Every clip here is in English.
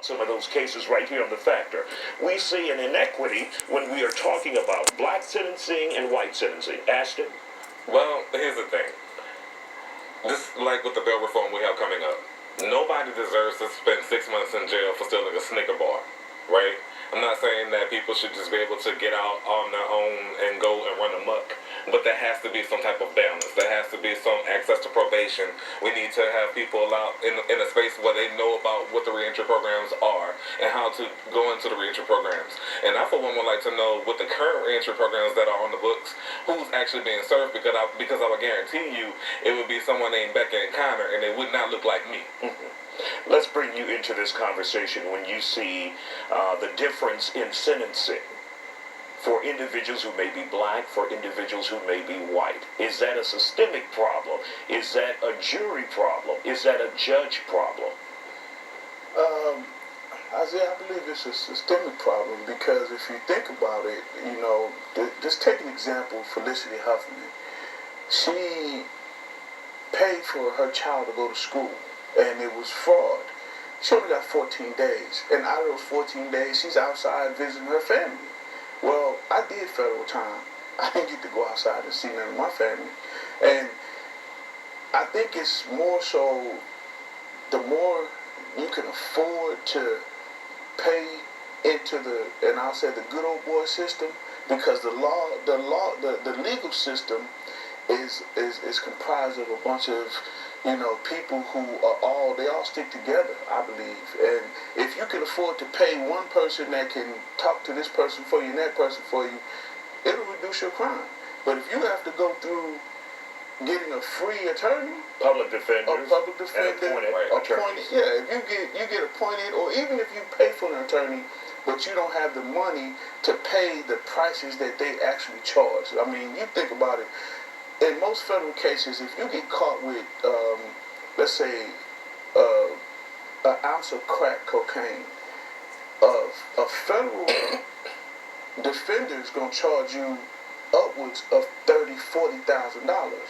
Some of those cases right here on the factor. We see an inequity when we are talking about black sentencing and white sentencing. Ashton? Well, here's the thing. This, like with the bail reform we have coming up, nobody deserves to spend 6 months in jail for stealing a Snicker bar, right? I'm not saying that people should just be able to get out on their own and go and run amok, but there has to be some type of balance. There has to be some access to probation. We need to have people allowed in a space where they know about what the reentry programs are and how to go into the reentry programs. And I, for one, would like to know with the current reentry programs that are on the books, who's actually being served, because I would guarantee you it would be someone named Becca and Connor, and it would not look like me. Let's bring you into this conversation when you see the difference in sentencing for individuals who may be black, for individuals who may be white. Is that a systemic problem? Is that a jury problem? Is that a judge problem? Isaiah, I believe it's a systemic problem because if you think about it, you know, just take an example, Felicity Huffman. She paid for her child to go to school, and it was fraud. She only got 14 days, and out of those 14 days, she's outside visiting her family. Well, I did federal time. I didn't get to go outside and see none of my family. And I think it's more so, the more you can afford to pay into and I'll say the good old boy system, because the legal system is comprised of a bunch of, you know, people who are they all stick together, I believe. And if you can afford to pay one person that can talk to this person for you and that person for you, it'll reduce your crime. But if you have to go through getting a free attorney, Public defenders, and appointed, attorneys. yeah, if you get appointed, or even if you pay for an attorney, but you don't have the money to pay the prices that they actually charge. I mean, you think about it. In most federal cases, if you get caught with, let's say, an ounce of crack cocaine, a federal defender is going to charge you upwards of $30,000-$40,000.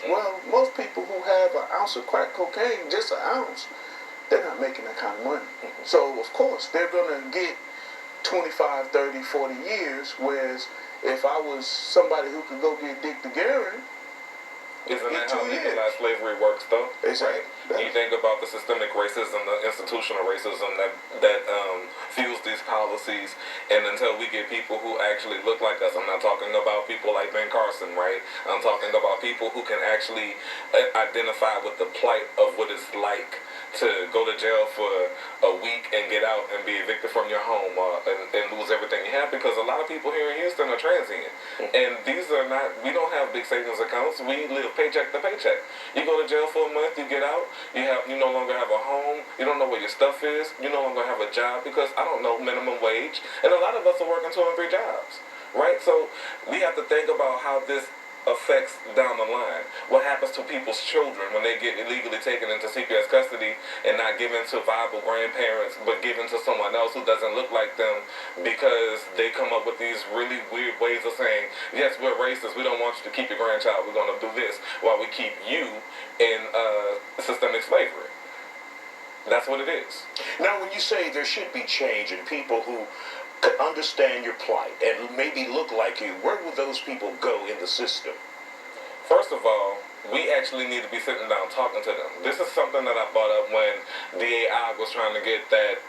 Well, most people who have an ounce of crack cocaine, just an ounce, they're not making that kind of money. So, of course, they're going to get 25, 30, 40 years, whereas if I was somebody who could go get Dick DeGuerin, isn't that how legalized slavery works, though? Exactly. Right? You think about the systemic racism, the institutional racism that fuels these policies, and until we get people who actually look like us, I'm not talking about people like Ben Carson, right? I'm talking about people who can actually identify with the plight of what it's like to go to jail for a week and get out and be evicted from your home and lose everything you have, because a lot of people here in Houston are transient. And these are not, we don't have big savings accounts. We live paycheck to paycheck. You go to jail for a month, you get out, you no longer have a home, you don't know where your stuff is, you no longer have a job because, I don't know, minimum wage. And a lot of us are working 2 and 3 jobs, right? So we have to think about how this affects down the line. What happens to people's children when they get illegally taken into CPS custody and not given to viable grandparents, but given to someone else who doesn't look like them, because they come up with these really weird ways of saying, yes, we're racist, we don't want you to keep your grandchild, we're going to do this while we keep you in systemic slavery. That's what it is. Now, when you say there should be change in people who could understand your plight and maybe look like you, where will those people go in the system? First of all, we actually need to be sitting down talking to them. This is something that I brought up when DAI was trying to get that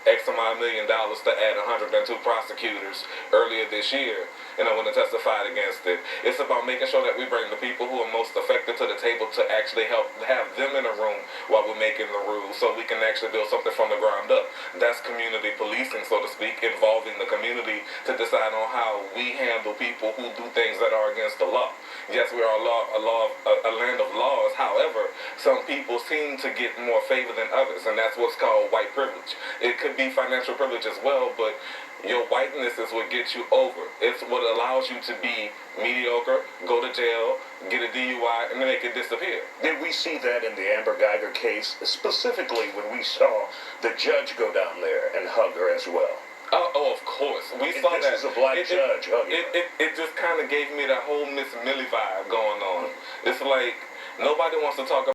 X amount of $1 million to add 102 prosecutors earlier this year, and I want to testify against it. It's about making sure that we bring the people who are most affected to the table to actually help have them in a room while we're making the rules, so we can actually build something from the ground up. That's community policing, so to speak, involving the community to decide on how we handle people who do things that are against the law. Yes, we are a land of laws. However, some people seem to get more favor than others, and that's what's called white privilege. It could be financial privilege as well, but your whiteness is what gets you over. It's what allows you to be mediocre, go to jail, get a DUI, and then they can disappear. Did we see that in the Amber Geiger case, specifically when we saw the judge go down there and hug her as well? Oh, of course. We saw that. This is a black judge hugging her. It just kind of gave me that whole Miss Millie vibe going on. It's like nobody wants to talk about